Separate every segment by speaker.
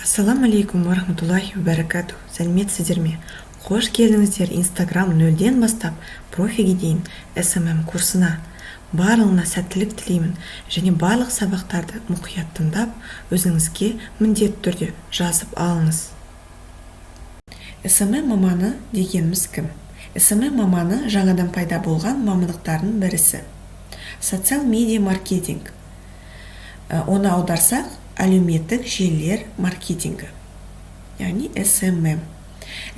Speaker 1: Ассаламу алейкум ва рахматуллахи ва баракату. Сәлеметсіздер ме? Қош келдіңіздер Instagram нөлден бастап профиге дейін SMM курсына. Барлығына сәттілік тілеймін және барлық сабақтарды мұқият тыңдап, өзіңізге міндетті түрде жазып алыңыз. SMM маманы дегеніміз кім? SMM маманы жаңадан пайда болған мамандықтардың бірісі. Социал медиа маркетинг. Оны аударсақ, әлеуметтік желілер маркетингі, яғни SMM.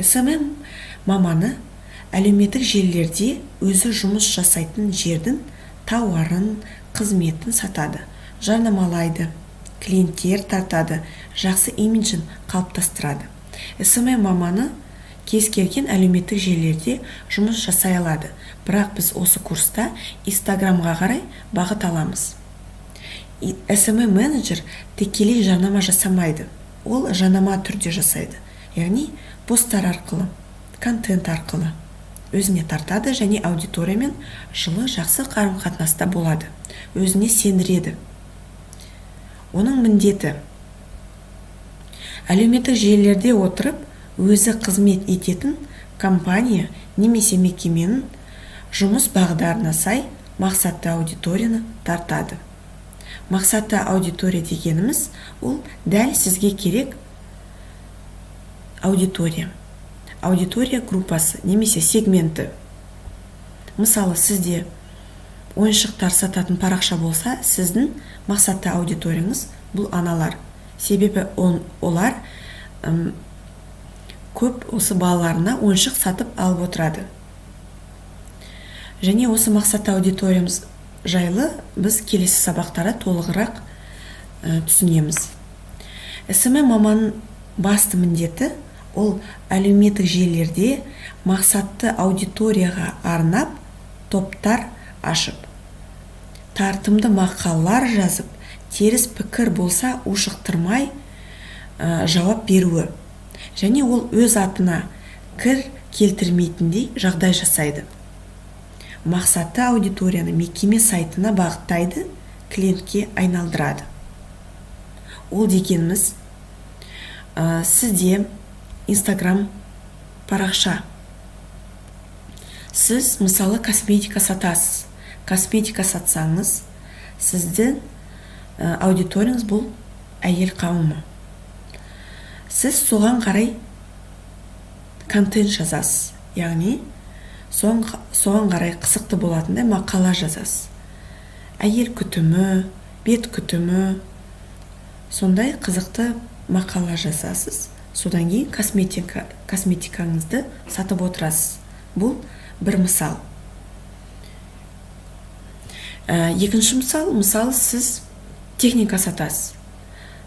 Speaker 1: SMM маманы әлеуметтік желілерде өзі жұмыс жасайтын жердің тауарын, қызметін сатады, жарнамалайды, клиенттер тартады, жақсы имиджін қалыптастырады. SMM маманы кез келген әлеуметтік желілерде жұмыс жасай алады, бірақ біз осы курста Instagramға қарай бағыт аламыз. SMM менеджер тікелей жарнама жасамайды. Ол жарнама түрде жасайды. Яғни посттар арқылы, контент арқылы өзіне тартады және аудиториямен жылы жақсы қарым-қатынаста болады. Өзіне сендіреді. Оның міндеті әлеуметтік желілерде отырып, өзі қызмет ететін компания немесе мекеменің жұмыс бағдарына сай мақсатты аудиторияны тартады. Мақсатты аудитория дегеніміз, ол дәл сізге керек аудитория. Аудитория группасы немесе сегменті. Мысалы, сізде ойыншықтар сататын парақша болса, сіздің мақсатты аудиторияңыз бұл аналар. Себебі олар көп осы балаларына ойыншық сатып алып отырады. Және осы мақсатты аудиториямыз жайлы біз келесі сабақтары толығырақ түсінеміз. SMM маманның басты міндеті ол әлеуметтік желілерде мақсатты аудиторияға арнап топтар ашып, тартымды мақалалар жазып, теріс пікір болса ушықтырмай жауап беруі. Және ол өз атына кір келтірмейтіндей жағдай жасайды. Мақсатты аудиторияны мекеме сайтына бағыттайды, клиентке айналдырады. Ол дегеніміз, сізде Instagram парақша. Сіз, мысалы, косметика сатасыз. Косметика сатсаңыз, сіздің аудиторияңыз бұл әйел қауымы. Сіз соған қарай контент жазасыз, яғни соған қарай қызықты болатындай мақала жазасыз. Әйел күтімі, бет күтімі, сондай қызықты мақала жазасыз. Содан кейін косметикаңызды сатып отырасыз. Бұл бір мысал. Екінші мысал, сіз техника сатасыз.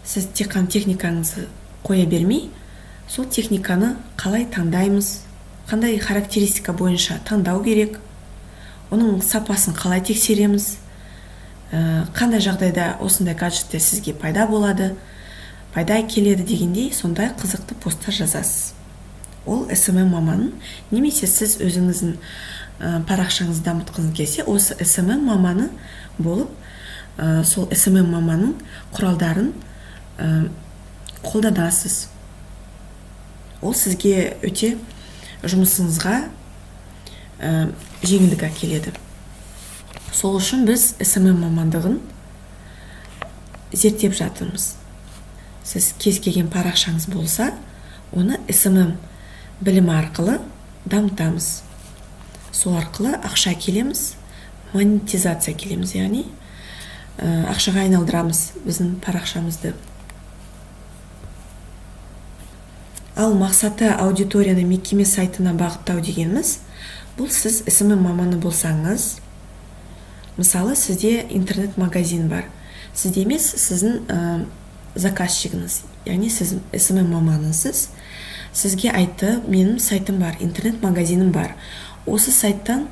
Speaker 1: Сіз тек қана техникаңызды қоя бермей, сол техниканы қалай таңдаймыз, қандай характеристика бойынша таңдау керек, оның сапасын қалай тексереміз, қандай жағдайда осындай гаджеттер сізге пайда болады, пайда келеді дегендей сондай қызықты посттар жазасыз. Ол SMM маманын, немесе сіз өзіңіздің парақшаңызды дамытқыңыз келсе, осы SMM маманы болып, сол SMM маманның құралдарын қолданасыз. Ол сізге өте жұмысыңызға жеңілдік әкеледі. Сол үшін біз SMM мамандығын зерттеп жатырмыз. Сіз кез келген парақшаңыз болса, оны SMM білімі арқылы дамытамыз. Сол арқылы ақша келеміз, монетизация келеміз, яғни ақшаға айналдырамыз біздің парақшамызды. Ал мақсатты аудиторияны мекеме сайтына бағыттау дегеніміз, бұл сіз SMM маманы болсаңыз, мысалы, сізде интернет-магазин бар. Сізде емес, сіздің заказчигіңіз, яғни сіз SMM маманысыз. Сізге айтты, менің сайтым бар, интернет-магазинім бар. Осы сайттан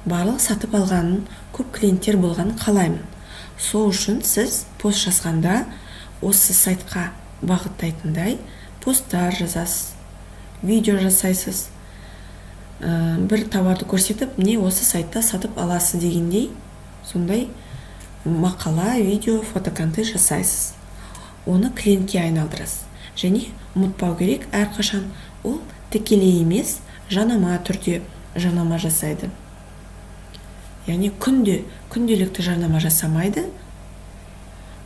Speaker 1: барлық сатып алғанын, көп клиенттер болғанын қалаймын. Сол үшін сіз пост жазғанда осы сайтқа бағыттайтындай посттар жазасыз, видео жасайсыз, бір тауарды көрсетіп, не осы сайтта сатып аласыз дегендей, сондай мақала, видео, фотоконтент жасайсыз. Оны клиентке айналдырасыз. және ұмытпау керек, әрқашан ол тікелей емес, жанама түрде жарнама жасайды. Яғни күнделікті жарнама жасамайды.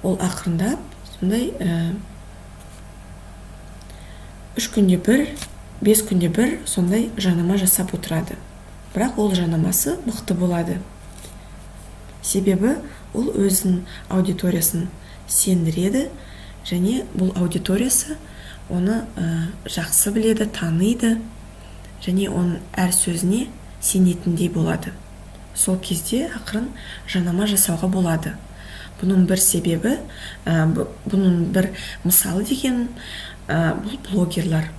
Speaker 1: Ол ақырындап, сондай 3 күнде бір, 5 күнде бір сондай жарнама жасап отырады. Бірақ ол жарнамасы мықты болады. Себебі ол өзінің аудиториясын сендіреді, және бұл аудиториясы оны жақсы біледі, таниды, және оның әр сөзіне сенетіндей болады. Сол кезде ақырын жарнама жасауға болады. Бұның бір себебі, бұның бір мысалы деген бұл блогерлар.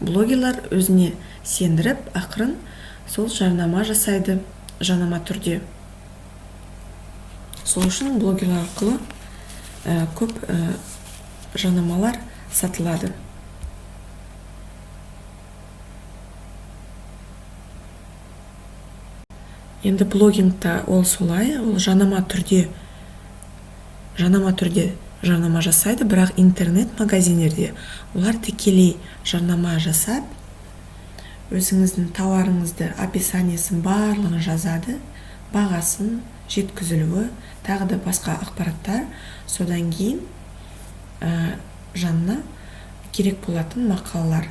Speaker 1: Блогерлар өзіне сендіріп, ақырын сол жарнама жасайды, жарнама түрде. Сол үшін блогерлар арқылы көп жарнамалар сатылады. Енді блогингта ол солай, ол жанама түрде жарнама жасайды, бірақ интернет-магазиндерде олар тікелей жарнама жасап, өзіңіздің тауарыңызды, описаниесін барлығын жазады, бағасын, жеткізілуі, тағы да басқа ақпараттар, содан кейін жанына керек болатын мақалалар.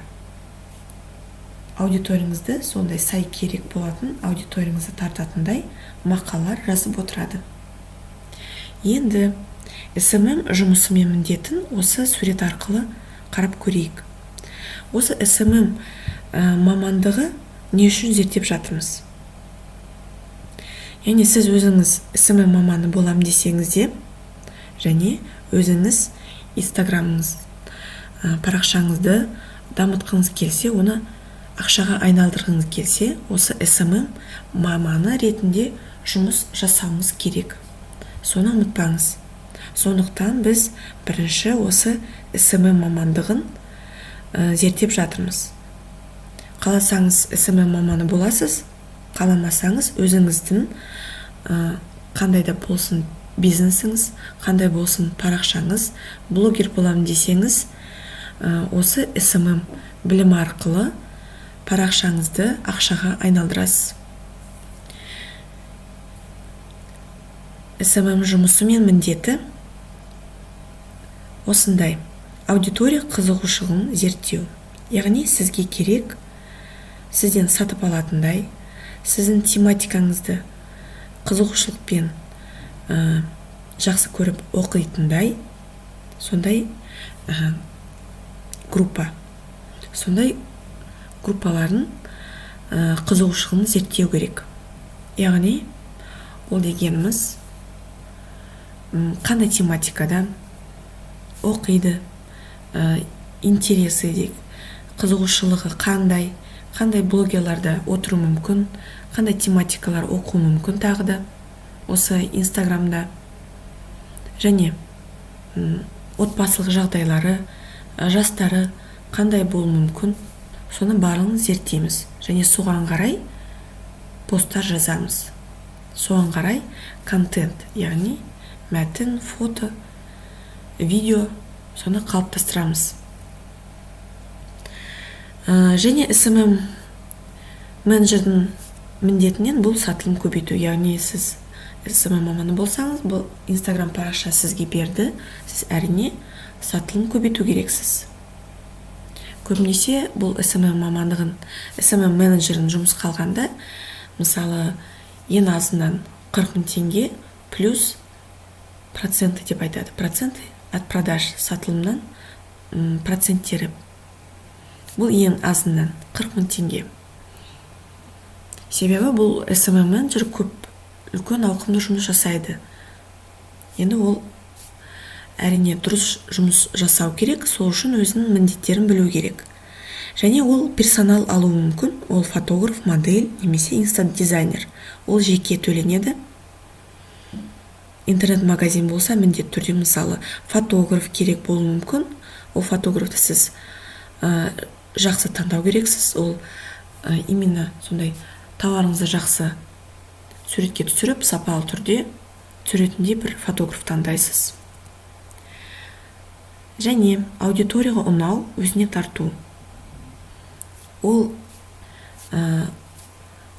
Speaker 1: Аудиторияңызды сондай сай керек болатын, аудиторияңызды тартатындай мақалалар жазып отырады. Енді SMM жұмысы мен міндетін осы сурет арқылы қарап көрейік. Осы SMM мамандығы не үшін зерттеп жатырмыз? Яғни сіз өзіңіз SMM маманы болам десеңіз де, және өзіңіз Инстаграмыңыз, парақшаңызды дамытқыңыз келсе, оны ақшаға айналдырғыңыз келсе, осы SMM маманы ретінде жұмыс жасауыңыз керек. Соны ұмытпаңыз. Сондықтан біз бірінші осы SMM мамандығын зерттеп жатырмыз. Қаласаңыз SMM маманы боласыз, қаламасаңыз өзіңіздің қандай да болсын бизнесіңіз, қандай болсын парақшаңыз, блогер болам десеңіз, осы SMM білім арқылы парақшаңызды ақшаға айналдырасыз. SMM жұмысы мен міндеті осындай: аудитория қызығушылығын зерттеу. Яғни сізге керек, сізден сатып алатындай, сіздің тематикаңызды қызығушылықпен жақсы көріп оқитындай, сондай сондай группаларын қызығушылығын зерттеу керек. Яғни ол дегеніміз қандай тематикада оқиды, интересі дейік, қызығушылығы қандай блогерларда отыру мүмкін, қандай тематикалар оқу мүмкін тағы да осы Инстаграмда, және отбасылық жағдайлары, жастары қандай болу мүмкін, соны барлығын зерттейміз, және соған қарай посттар жазамыз. Соған қарай контент, яғни мәтін, фото, видео, соны қалыптастырамыз. Және SMM менеджердің міндетінен бұл сатылым көбейту. Яғни сіз SMM маманы болсаңыз, бұл Инстаграм парақша сізге берді, сіз әрине сатылым көбейту керексіз. Көбінесе бұл SMM мамандығын, SMM менеджерін жұмыс қалғанда, мысалы, ең азынан 40 000 теңге плюс проценты деп айтады. Проценты от продаж, сатылымнан проценттері. Бұл ең азынан 40 000 теңге. Себебі бұл SMM менеджер үлкен ауқымды жұмыс жасайды. Енді ол әрине дұрыс жұмыс жасау керек, сол үшін өзінің міндеттерін білу керек. Және ол персонал алуы мүмкін, ол фотограф, модель, немесе инста-дизайнер. Ол жеке төленеді. Интернет-магазин болса, міндет түрде мысалы фотограф керек болуы мүмкін. Ол фотографты сіз жақсы таңдау керексіз. Ол именно сондай тауарыңызды жақсы суретке түсіріп, сапалы түрде түсіретіндей бір фотограф таңдайсыз. Және аудиторияға ұнау, өзіне тарту. Ол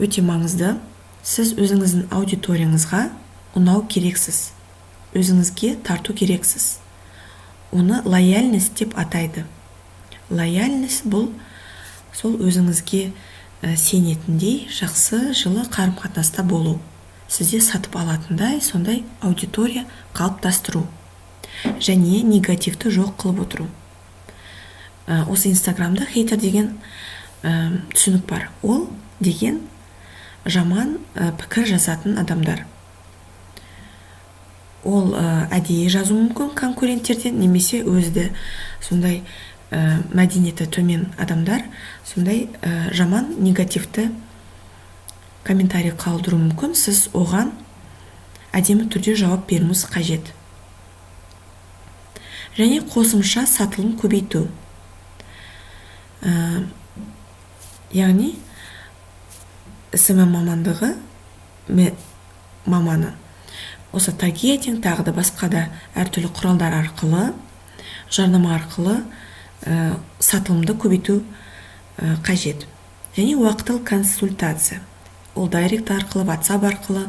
Speaker 1: өте маңызды. Сіз өзіңіздің аудиторияңызға ұнау керексіз. Өзіңізге тарту керексіз. Оны лояльность деп атайды. Лояльность бұл сол өзіңізге сенетіндей, жақсы, жылы қарым-қатынаста болу. Сізде сатып алатындай, сондай аудитория қалыптастыру. Және негативті жоқ қылып отыру. Осы инстаграмда хейтер деген түсінік бар. Ол деген жаман пікір жазатын адамдар. Ол әдейі жазу мүмкін конкуренттерден, немесе өзді сондай мәдениеті төмен адамдар сондай жаман негативті комментарий қалдыру мүмкін. Сіз оған әдемі түрде жауап беруіңіз қажет. Және қосымша сатылым көбейту. Яғни SMM мамандығы маманы осы таргетинг, тағы да басқа да әртүрлі құралдар арқылы, жарнама арқылы сатылымды көбейту қажет. Және уақытылы консультация. Ол директ арқылы, WhatsApp арқылы,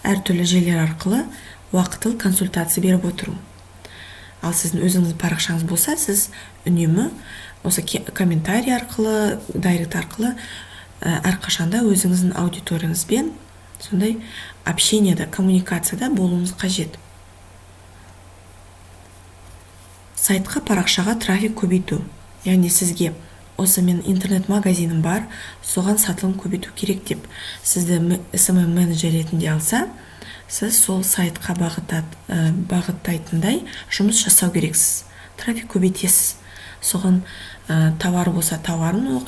Speaker 1: әртүрлі желілер арқылы уақытылы консультация беріп отыру. Ал сіздің өзіңіздің парақшаңыз болса, сіз үнемі осы комментарий арқылы, директ арқылы әрқашанда өзіңіздің аудиторияңызбен сондай общениеда, коммуникацияда болуыңыз қажет. Сайтқа, парақшаға трафик көбейту. Яғни сізге осы мен интернет-магазинім бар, соған сатылым көбейту керек деп сізді SMM менеджер ретінде алса, сіз сол сайтқа бағыттайтындай жұмыс жасау керексіз. Трафик көбейтесіз. Соған тауар болса тауарын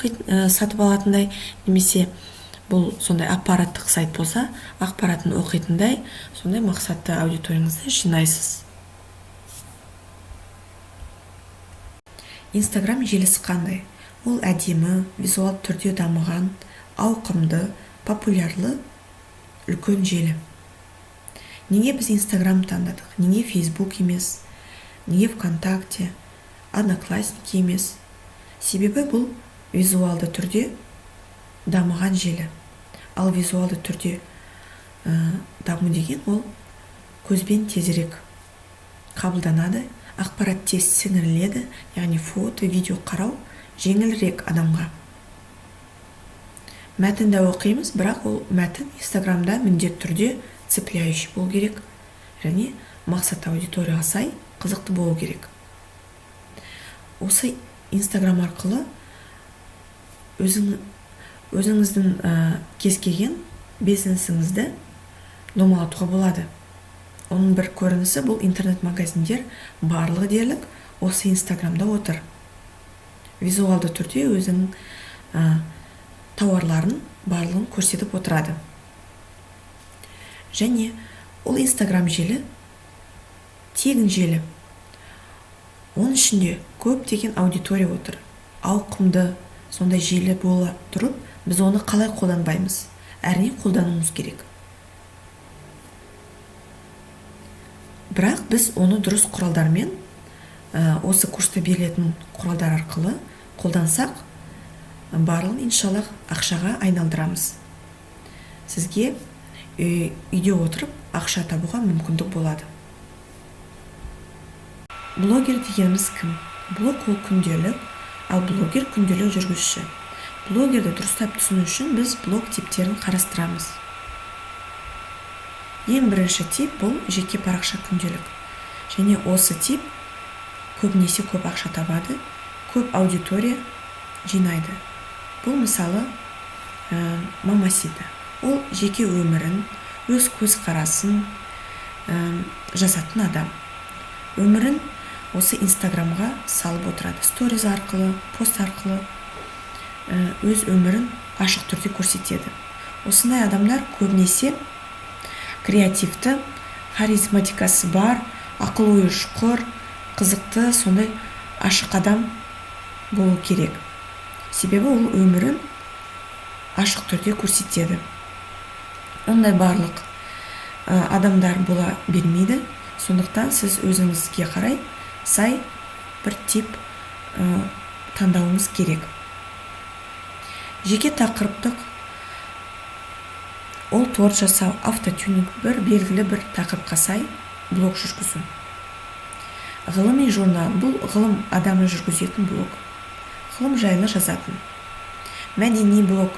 Speaker 1: сатып алатындай, немесе бұл сондай ақпараттық сайт болса ақпаратын оқитындай сондай мақсатты аудиторияңызды жинайсыз. Инстаграм желісі қандай? Ол әдемі, визуал түрде дамыған, ауқымды, популярлы, үлкен желі. Неге біз Инстаграм таңдадық? Неге Фейсбук емес? Неге ВКонтакте, Одноклассники емес? Себебі бұл визуалды түрде дамыған желі. Ал визуалды түрде даму деген ол көзбен тезірек қабылданады, ақпарат тез сіңіріледі, яғни фото, видео қарау жеңілірек адамға. Мәтінді оқимыз, бірақ ол мәтін Инстаграмда міндетті түрде цепляющий болу керек, және мақсат аудиторияға сай қызықты болу керек. Осы Инстаграм арқылы өзіңіздің кез келген бизнесіңізді домалатуға болады. Оның бір көрінісі бұл интернет-магазиндер барлығы дерлік осы Инстаграмда отыр. Визуалды түрде өзінің тауарларын барлығын көрсетіп отырады. Және ол Инстаграм желі тегін желі. Оның ішінде көптеген аудитория отыр. Ауқымды сондай желі бола тұрып, біз оны қалай қолданбаймыз? Әрине қолдануымыз керек. Бірақ біз оны дұрыс құралдармен, осы курста берілетін құралдар арқылы қолдансақ, барлығын иншаллах ақшаға айналдырамыз. Сізге үйде отырып ақша табуға мүмкіндік болады. Блогер дегеніміз кім? Блог ол күнделік, ал блогер күнделік жүргізуші. Блогерді дұрыстап түсіну үшін біз блог типтерін қарастырамыз. Ең бірінші тип бұл жеке парақша күнделік. Және осы тип көбінесе көп ақша табады, көп аудитория жинайды. Бұл мысалы Мамасита. Ол жеке өмірін, өз көзқарасын жазатын адам. Өмірін осы Инстаграмға салып отырады. Сториз арқылы, пост арқылы өз өмірін ашық түрде көрсетеді. Осындай адамдар көбінесе креативті, харизматикасы бар, ақыл-ойы ұшқыр, қызықты, сондай ашық адам болу керек. Себебі ол өмірін ашық түрде көрсетеді. Ондай барлық адамдар бола бермейді. Сондықтан сіз өзіңізге қарай сай бір тип таңдауыңыз керек. Жеке тақырыптық ол торт жасау, автотюнинг, бір белгілі бір тақырыпқа сай блог жүргізу. Ғылыми журнал, бұл ғылым адамы жүргізетін блог. Ғылым жайлы жазатын. Мәдени блог,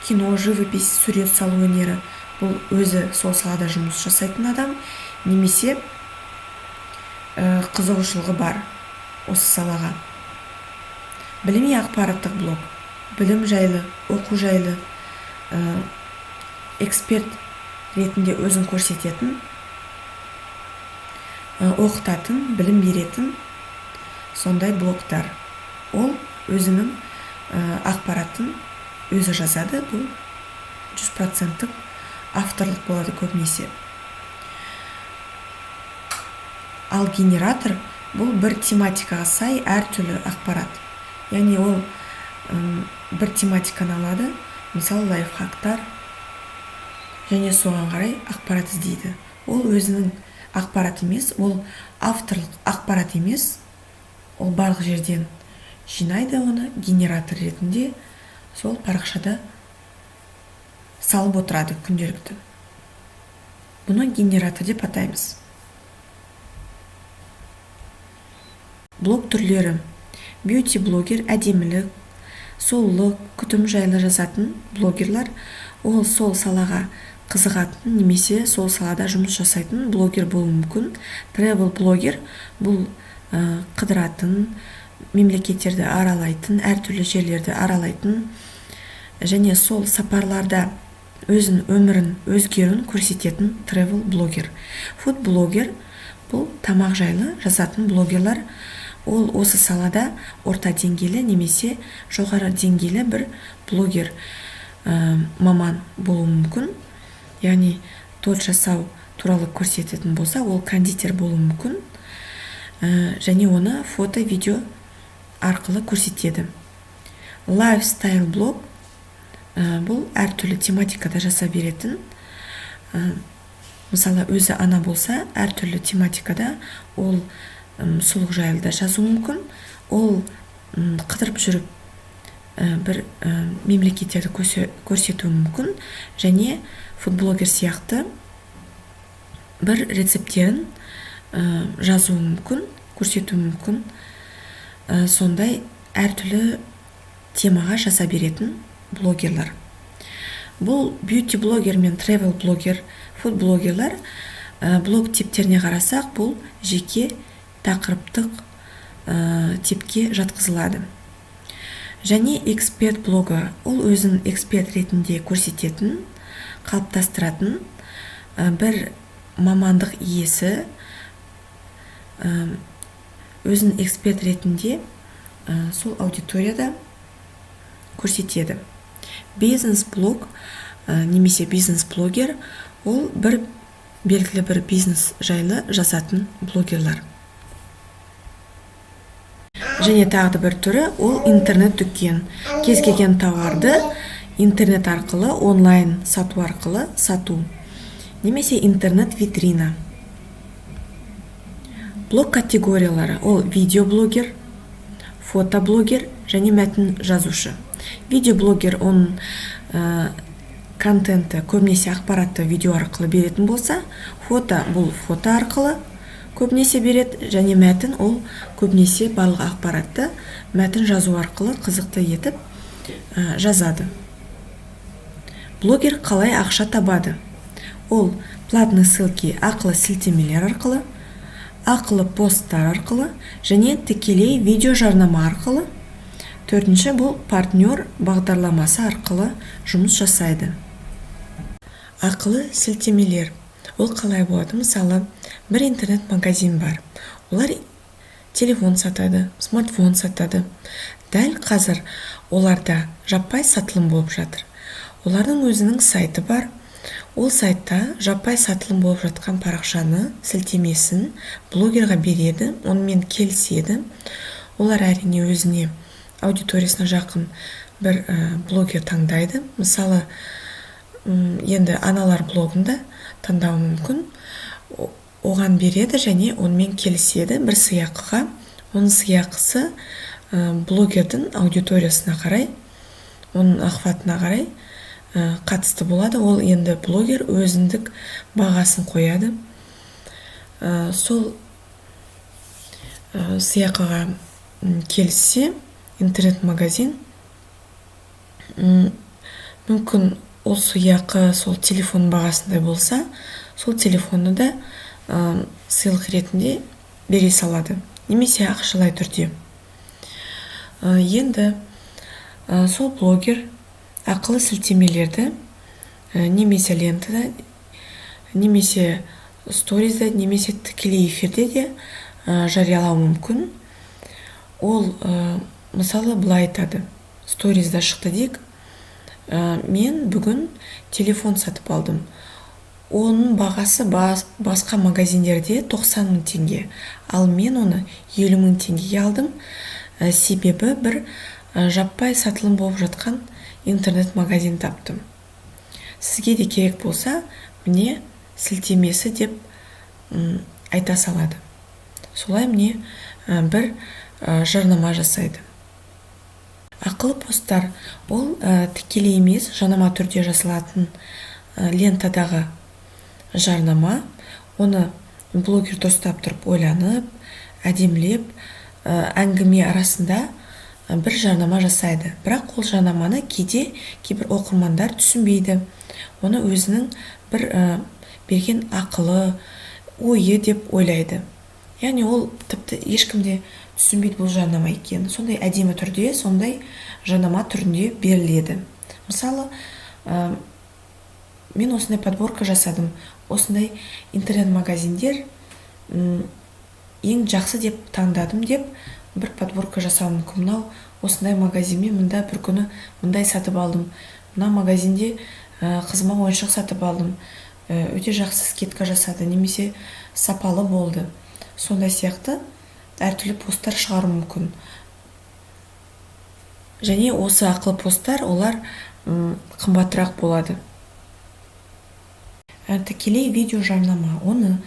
Speaker 1: кино, живопись, сурет салу өнері, бұл өзі сол салада жұмыс жасайтын адам, немесе қызығушылығы бар осы салаға. Біліми ақпараттық блог, білім жайлы, оқу жайлы, эксперт ретінде өзін көрсететін, оқытатын, білім беретін сондай блогтар. Ол өзінің ақпаратын өзі жазады, бұл 100% авторлық болады көбінесе. Ал генератор бұл бір тематикаға сай әртүрлі ақпарат. Яғни ол бір тематиканы алады, мысалы лайфхактар, және соған қарай ақпарат іздейді. Ол өзінің ақпарат емес, ол авторлық ақпарат емес, ол барлық жерден жинайды оны генератор ретінде сол парақшада салып отырады күнделікті. Бұны генератор деп атаймыз. Блог түрлері. Бьюти-блогер, әдемілік, сұлулық, күтім жайлы жазатын блогерлар, ол сол салаға қызығатын немесе сол салада жұмыс жасайтын блогер болуы мүмкін. Travel-блогер бұл қыдыратын, мемлекеттерді аралайтын, әртүрлі жерлерді аралайтын, және сол сапарларда өзін өмірін өзгеруін көрсететін travel-блогер. Food-блогер бұл тамақ жайлы жазатын блогерлар. Ол осы салада орта деңгейлі немесе жоғары деңгейлі бір блогер маман болуы мүмкін. Яғни торт жасау туралы көрсететін болса, ол кондитер болуы мүмкін. Және оны фото, видео арқылы көрсетеді. Лайфстайл блог бұл әртүрлі тематикада жаса беретін. Мысалы, өзі ана болса, әртүрлі тематикада ол сұлулық жайлы да жазуы мүмкін. Ол қыдырып жүріп бір мемлекеттерді көрсетуі мүмкін, және фудблогер сияқты бір рецепттерін жазуы мүмкін, көрсетуі мүмкін. Сондай әртүрлі темаға жаса беретін блогерлар. Бұл бьюти-блогер мен travel-блогер, фуд-блогерлар блог типтеріне қарасақ, бұл жеке тақырыптық типке жатқызылады. Және эксперт блогы, ол өзін эксперт ретінде көрсететін, қалыптастыратын бір мамандық иесі өзін эксперт ретінде сол аудиторияда көрсетеді. Бизнес-блог немесе бизнес-блогер ол бір белгілі бір бизнес жайлы жазатын блогерлар. Және тағы бір түрі ол интернет-дүкен. Кез келген тауарды интернет арқылы, онлайн сату арқылы сату. Немесе интернет-витрина. Блог категориялары ол видеоблогер, фотоблогер және мәтін жазушы. Видеоблогер оның контенті көбінесе ақпаратты видео арқылы беретін болса, фото бұл фото арқылы көбінесе береді, және мәтін ол көбінесе барлық ақпаратты мәтін жазу арқылы қызықты етіп жазады. Блогер қалай ақша табады? Ол платный ссылки ақылы сілтемелер арқылы, ақылы посттар арқылы және тікелей видео жарнама арқылы. Төртінші бұл партнер бағдарламасы арқылы жұмыс жасайды. Ақылы сілтемелер. Ол қалай болады? Мысалы, бір интернет-магазин бар. Олар телефон сатады, смартфон сатады. Дәл қазір оларда жаппай сатылым болып жатыр. Олардың өзінің сайты бар. Ол сайтта жаппай сатылым болып жатқан парақшаны, сілтемесін блогерға береді, онымен келіседі. Олар әрине өзіне аудиториясына жақын бір блогер таңдайды. Мысалы, енді аналар блогында таңдауы мүмкін, оған береді және онымен келіседі бір сыйақыға. оның сыйақысы блогердің аудиториясына қарай, оның охватына қарай қатысты болады. Ол енді блогер өзіндік бағасын қояды. Сол сыйақыға келсе, интернет-магазин мүмкін ол сыйақы сол телефон бағасындай болса, сол телефонды да сыйлық ретінде бере салады, немесе ақшалай түрде. Енді сол блогер ақылы сілтемелерді немесе лентада, немесе сторизде, немесе тікелей эфирде де жариялау мүмкін. Ол мысалы былай айтады, сторизда шықты дейік, мен бүгін телефон сатып алдым. Оның бағасы басқа магазиндерде 90 000 теңге, ал мен оны 50 000 теңгеге алдым. Себебі бір жаппай сатылым болып жатқан интернет-магазин таптым. Сізге де керек болса, міне сілтемесі деп айта салады. Солай міне бір жарнама жасайды. Ақылы посттар ол тікелей емес, жанама түрде жасалатын лентадағы жарнама. Оны блогер достап тұрып, ойланып, әдемілеп, әңгіме арасында бір жарнама жасайды. Бірақ ол жарнаманы кейбір оқырмандар түсінбейді. Оны өзінің бір берген ақылы, ойы деп ойлайды. Яғни ол тіпті ешкімде түсінбейді бұл жарнама екенін. Сондай әдемі түрде, сондай жарнама түрінде беріледі. Мысалы, мен осындай подборка жасадым. Осындай интернет-магазиндер ең жақсы деп таңдадым деп бір подборка жасау мүмкін. Мынау осындай магазинмен мында бір күні мындай сатып алдым. Мына магазинде қызыма ойыншық сатып алдым. Өте жақсы скидка жасады, немесе сапалы болды. Сондай сияқты әртүрлі посттар шығару мүмкін. Және осы ақылы посттар олар қымбатырақ болады. Тікелей видео жарнама. Оны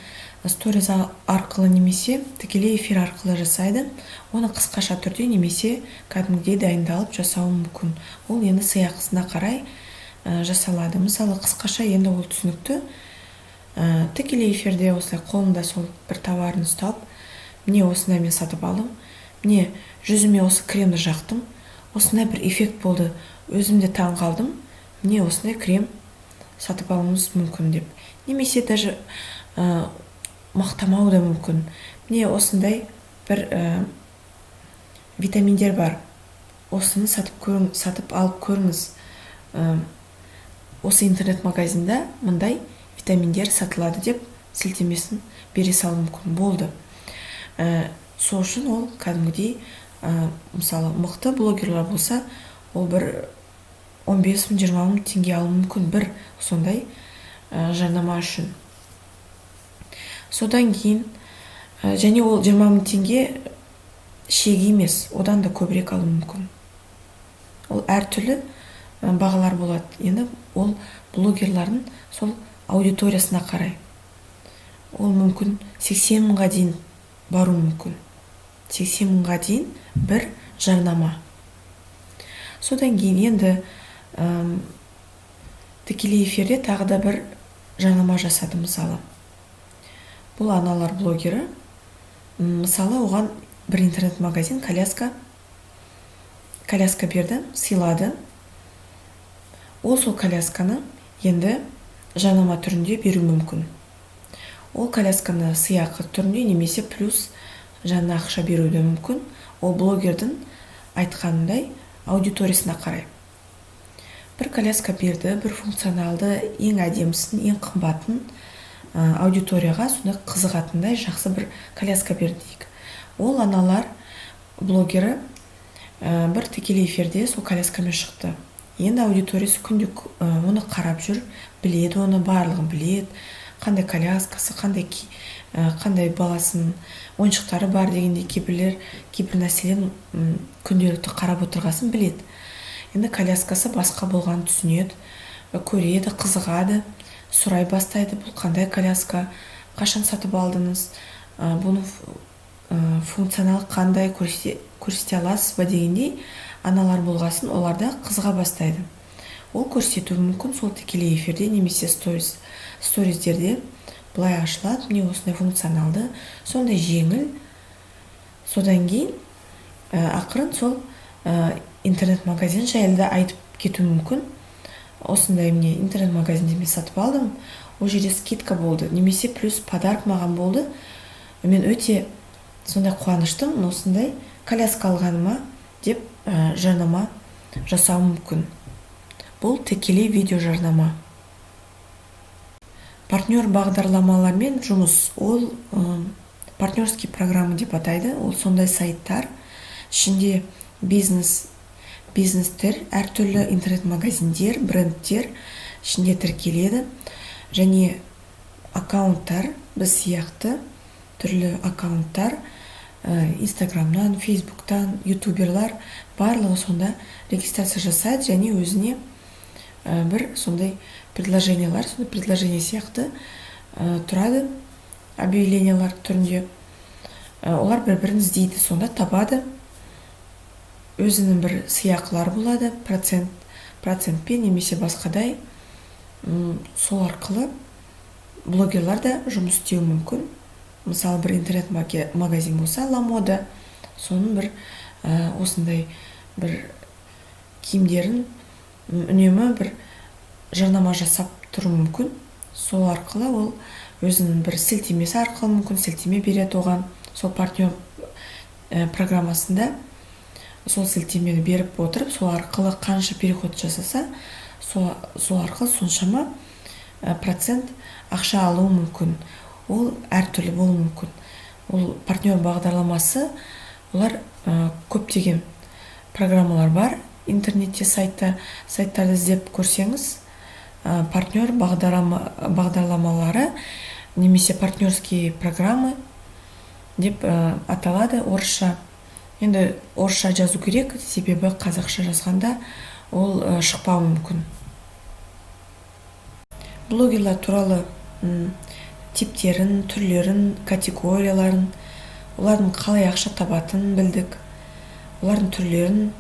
Speaker 1: сториз арқылы немесе тікелей эфир арқылы жасайды. Оны қысқаша түрде немесе кәдімгідей дайындалып жасауы мүмкін. Ол енді сыйақысына қарай жасалады. Мысалы, қысқаша енді ол түсінікті. Тікелей эфирде осылай қолында сол бір товарын ұстап, міне осындай мен сатып алдым, міне жүзіме осы кремді жақтым, осындай бір эффект болды, өзімде таң қалдым, міне осындай крем сатып алуымыз мүмкін деп. Немесе даже мақтамау да мүмкін. Міне осындай бір витаминдер бар, осыны сатып алып көріңіз. Осы интернет-магазинда мындай витаминдер сатылады деп сілтемесін бере салу мүмкін. Болды. Сол үшін ол кәдімгідей, мысалы, мықты блогерлар болса, ол бір 15 000, 20 000 теңге алу мүмкін бір сондай жарнама үшін. Содан кейін, және ол 20 000 теңге шегі емес, одан да көбірек алу мүмкін. Ол әртүрлі бағалар болады. Енді ол блогерлардың сол аудиториясына қарай. Ол мүмкін 80 000-ға дейін бару мүмкін. 80 000-ға дейін бір жарнама. Содан кейін енді тікелей эфирде тағы да бір жарнама жасады. Мысалы, бұл аналар блогері. Мысалы, оған бір интернет-магазин коляска берді, сыйлады. Ол сол колясканы енді жарнама түрінде беру мүмкін. Ол колясканы сыйақы түрінде немесе плюс жаңа ақша беруі мүмкін. Ол блогердің айтқанындай аудиториясына қарай. Бір коляска берді, бір функционалды, ең әдемісін, ең қымбатын аудиторияға сондай қызығатындай жақсы бір коляска берді дейік. Ол аналар блогері бір тікелей эфирде сол коляскамен шықты. Енді аудиториясы күнде оны қарап жүр, біледі, оны барлығын біледі, қандай коляскасы, қандай баласының ойыншықтары бар дегенде кейбір нәрселен күнделікті қарап отырғасын біледі. Енді коляскасы басқа болғанын түсінеді, көреді, қызығады, сұрай бастайды, бұл қандай коляска, қашан сатып алдыңыз, бұны функционал қандай көрсете аласыз ба дегендей аналар болғасын, оларда қызға бастайды. Ол көрсетуі мүмкін сол тікелей эфирде немесе сториздерде былай ашылады, міне осындай функционалды, сондай жеңіл. Содан кейін ақырын сол интернет-магазин жайлы да айтып кету мүмкін. Осындай міне интернет-магазинде мен сатып алдым, ол жерде скидка болды, немесе плюс подарок маған болды. Мен өте сондай қуаныштым, осындай коляска алғаныма деп жарнама жасау мүмкін. Бұл тікелей видео жарнама. Партнер бағдарламалармен жұмыс, ол партнерский программа деп атайды. Ол сондай сайттар, ішінде бизнестер, әртүрлі интернет-магазиндер, брендтер ішінде тіркеледі, және аккаунттар, біз сияқты түрлі аккаунттар, инстаграмнан, фейсбуктан, ютуберлар барлығы сонда регистрация жасайды, және өзіне бір сондай предложениялар, сондай предложение сияқты тұрады, объявлениялар түрінде. Олар бір-бірін іздейді, сонда табады. Өзінің бір сыйақылар болады, процентпен немесе басқадай. Сол арқылы блогерлар да жұмыс істеуі мүмкін. Мысалы, бір интернет-магазин болса, Ламода, соның бір осындай бір киімдерін үнемі бір жарнама жасап тұру мүмкін. Сол арқылы ол өзінің бір сілтемесі арқылы мүмкін сілтеме береді оған. Сол партнер программасында сол сілтемені беріп отырып, сол арқылы қанша переход жасаса, сол арқылы соншама процент ақша алуы мүмкін. Ол әртүрлі болуы мүмкін. Ол партнер бағдарламасы, олар көптеген программалар бар. Интернетте сайттарды іздеп көрсеңіз, партнер бағдарламалары немесе партнерские программы деп аталады орысша. Енді орысша жазу керек, себебі қазақша жазғанда ол шықпауы мүмкін. Блогерлар туралы типтерін, түрлерін, категорияларын, олардың қалай ақша табатынын білдік. Олардың түрлерін,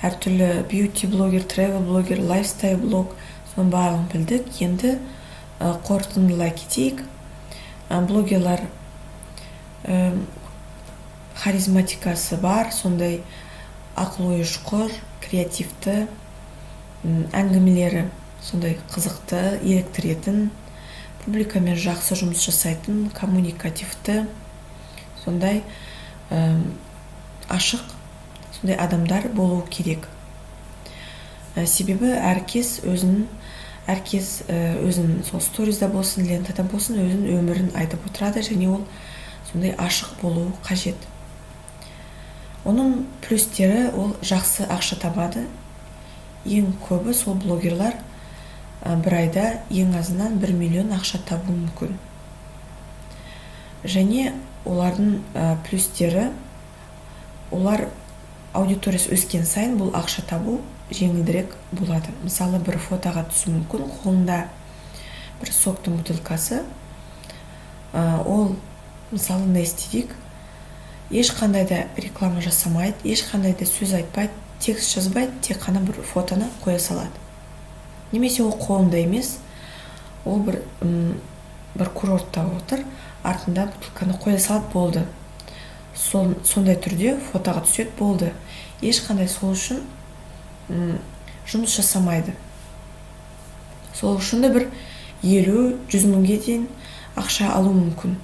Speaker 1: әртүрлі бьюти блогер, тревел блогер, лайфстайл блог, соның барлығын білдік. Енді қорытындылай кетейік. Блогерлар харизматикасы бар, сондай ақыл-ой ұшқыр, креативті, әңгімелері сондай қызықты, еліктіретін, публикамен жақсы жұмыс жасайтын, коммуникативті, сондай ашық, сондай адамдар болу керек. Себебі әркез өзін сол сторизда болсын, лентада болсын, өзін өмірін айтып отырады, және ол сондай ашық болу қажет. Оның плюстері, ол жақсы ақша табады. Ең көбі сол блогерлар бір айда ең азынан 1 миллион ақша табу мүмкін. Және олардың плюстері, олар аудиториясы өскен сайын бұл ақша табу жеңілдірек болады. Мысалы, бір фотоға түсу мүмкін, қолында бір соктың бутылкасы. Ол, мысалы, Нестидик, ешқандай да реклама жасамайды, ешқандай да сөз айтпайды, текст жазбайды, тек қана бір фотоны қоя салады. Немесе ол қолында емес, ол бір курортта отыр, артында бутылканы қоя салады, болды. Сондай түрде фотоға түседі, болды. Ешқандай сол үшін жұмыс жасамайды. Сол үшін де бір 50-100 мыңға дейін ақша алу мүмкін.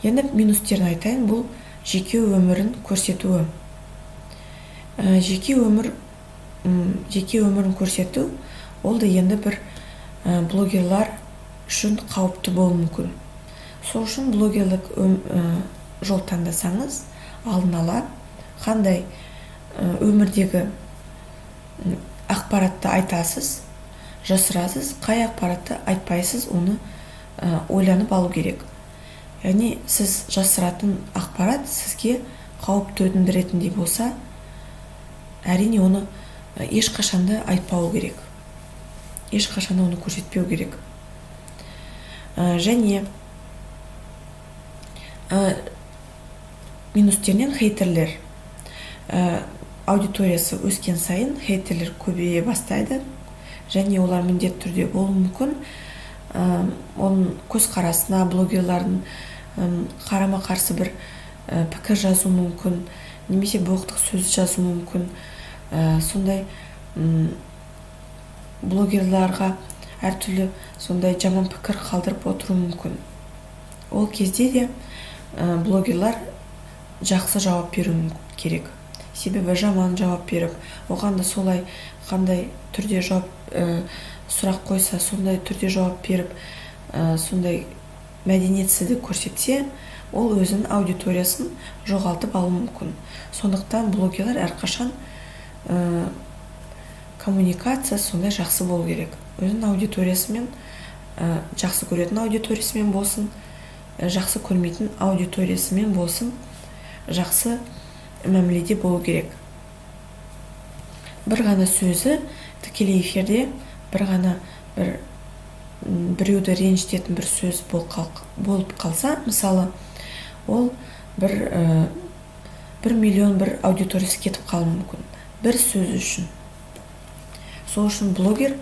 Speaker 1: Енді минустерін айтайын, бұл жеке өмірін көрсетуі. Жеке өмірін көрсету, ол да енді бір блогерлар үшін қауіпті болуы мүмкін. Сол үшін блогерлік жол таңдасаңыз, алдын ала қандай өмірдегі ақпаратты айтасыз, жасырасыз, қай ақпаратты айтпайсыз, оны ойланып алу керек. Яғни сіз жасыратын ақпарат сізге қауіп төндіретіндей болса, әрине оны ешқашанда айтпау керек. Ешқашанда оны көрсетпеу керек. Және минустерінен хейтерлер. Аудиториясы өскен сайын хейтерлер көбейе бастайды, және олар міндетті түрде болуы мүмкін. Оның көзқарасына блогерлардың қарама-қарсы бір пікір жазу мүмкін, немесе боқтық сөз жазу мүмкін. Сондай блогерларға әртүрлі сондай жаман пікір қалдырып отыру мүмкін. Ол кезде де блогерлар жақсы жауап беру керек. Себебі жаман жауап беріп, оған да солай қандай түрде сұрақ қойса, сондай түрде жауап беріп, сондай мәдениетсіздік көрсетсе, ол өзінің аудиториясын жоғалтып алуы мүмкін. Сондықтан блогерлар әрқашан коммуникация сондай жақсы болу керек. Өзінің аудиториясымен, жақсы көретін аудиториясымен болсын, жақсы көрмейтін аудиториясымен болсын, жақсы мәміледе болу керек. Бір ғана сөзі тікелей эфирде біреуді ренжітетін бір сөз болып қалса, мысалы, ол бір миллион бір аудиториясы кетіп қалуы мүмкін. Бір сөз үшін. Сол үшін блогер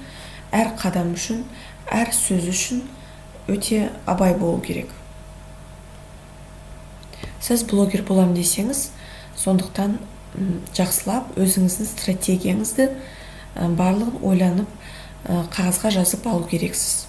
Speaker 1: әр қадам үшін, әр сөз үшін өте абай болу керек. Сіз блогер болам десеңіз, сондықтан жақсылап өзіңіздің стратегияңызды барлығын ойланып қағазға жазып алу керексіз.